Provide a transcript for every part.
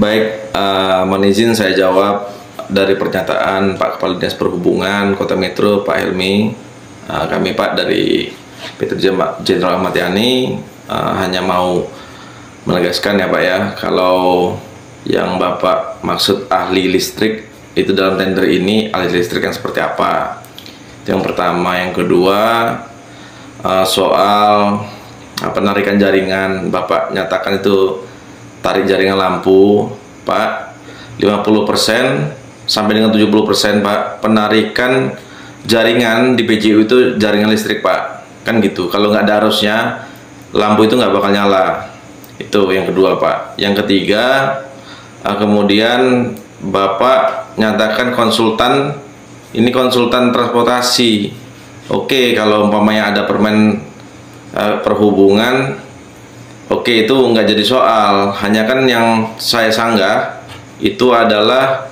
Baik, mohon izin saya jawab dari pernyataan Pak Kepala Dinas Perhubungan Kota Metro, Pak Helmi. Kami Pak dari PT Jenderal Ahmad Yani hanya mau menegaskan ya Pak ya, kalau yang Bapak maksud ahli listrik itu dalam tender ini ahli listrik yang seperti apa. Itu yang pertama. Yang kedua, soal penarikan jaringan, Bapak nyatakan itu tarik jaringan lampu Pak 50% sampai dengan 70% Pak penarikan jaringan di PJU itu jaringan listrik Pak, kan gitu. Kalau nggak ada arusnya lampu itu nggak bakal nyala. Itu yang kedua Pak. Yang ketiga, kemudian Bapak nyatakan konsultan ini konsultan transportasi. Oke, kalau umpamanya ada permen perhubungan, oke, itu nggak jadi soal. Hanya kan yang saya sanggah itu adalah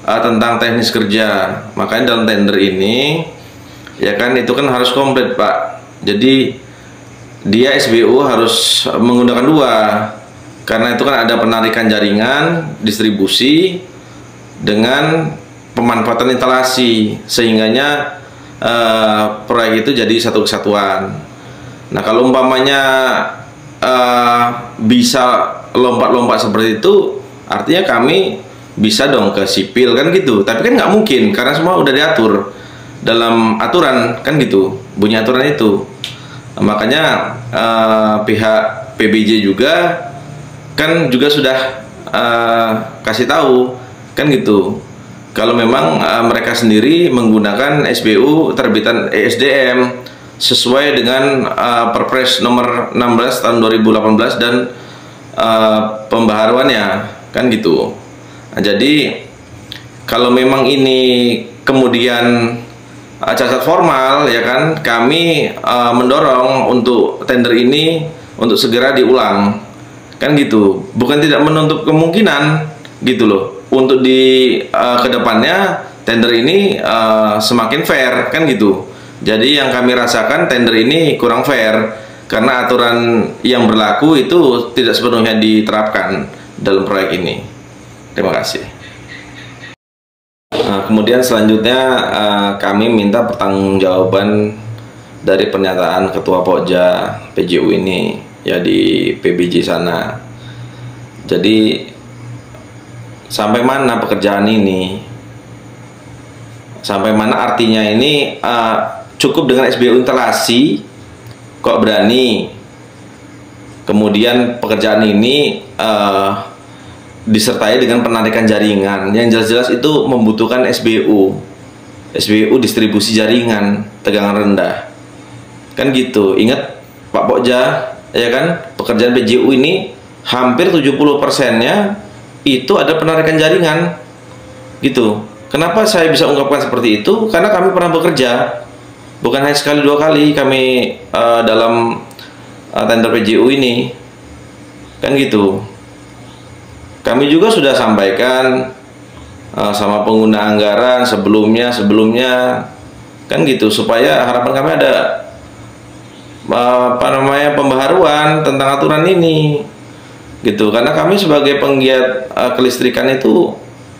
tentang teknis kerja. Makanya dalam tender ini ya kan itu kan harus komplit Pak. Jadi dia SBU harus menggunakan dua, karena itu kan ada penarikan jaringan, distribusi dengan pemanfaatan instalasi, sehingganya proyek itu jadi satu kesatuan. Nah, kalau umpamanya bisa lompat-lompat seperti itu, artinya kami bisa dong ke sipil kan gitu. Tapi kan nggak mungkin karena semua udah diatur dalam aturan kan gitu, bunyi aturan itu. Makanya pihak PBJ juga kan juga sudah kasih tahu kan gitu, kalau memang mereka sendiri menggunakan SBU terbitan ESDM sesuai dengan Perpres nomor 16 tahun 2018 dan pembaharuannya kan gitu. Nah, jadi kalau memang ini kemudian cacat formal ya kan, kami mendorong untuk tender ini untuk segera diulang kan gitu. Bukan tidak menutup kemungkinan gitu loh untuk di kedepannya tender ini semakin fair kan gitu. Jadi yang kami rasakan tender ini kurang fair karena aturan yang berlaku itu tidak sepenuhnya diterapkan dalam proyek ini. Terima kasih. Kemudian selanjutnya kami minta pertanggungjawaban dari pernyataan Ketua Pokja PJU ini ya di PBJ sana. Jadi sampai mana pekerjaan ini? Sampai mana artinya ini cukup dengan SBU instalasi kok berani kemudian pekerjaan ini disertai dengan penarikan jaringan yang jelas-jelas itu membutuhkan SBU distribusi jaringan tegangan rendah kan gitu. Ingat Pak Pokja ya kan, pekerjaan PJU ini hampir 70%-nya itu ada penarikan jaringan gitu. Kenapa saya bisa ungkapkan seperti itu? Karena kami pernah bekerja, bukan hanya sekali dua kali kami dalam tender PJU ini kan gitu. Kami juga sudah sampaikan sama pengguna anggaran sebelumnya kan gitu, supaya harapan kami ada pembaharuan tentang aturan ini gitu. Karena kami sebagai penggiat kelistrikan itu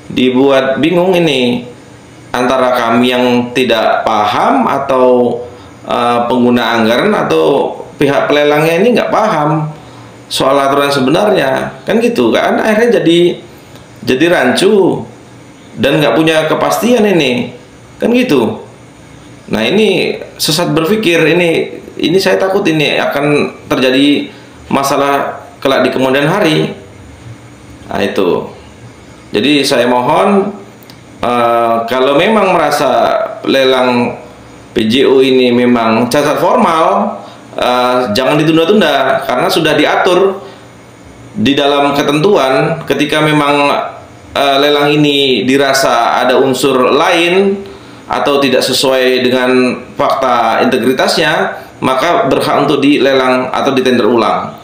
dibuat bingung ini antara kami yang tidak paham atau pengguna anggaran atau pihak pelelangnya ini nggak paham soal aturan sebenarnya kan gitu kan. Akhirnya jadi rancu dan nggak punya kepastian ini kan gitu. Nah, ini sesat berpikir, ini saya takut ini akan terjadi masalah kelak di kemudian hari. Nah, itu jadi saya mohon kalau memang merasa lelang PJU ini memang cacat formal, jangan ditunda-tunda karena sudah diatur di dalam ketentuan. Ketika memang lelang ini dirasa ada unsur lain atau tidak sesuai dengan fakta integritasnya, maka berhak untuk dilelang atau ditender ulang.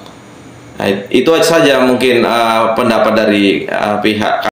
Nah, itu saja mungkin pendapat dari pihak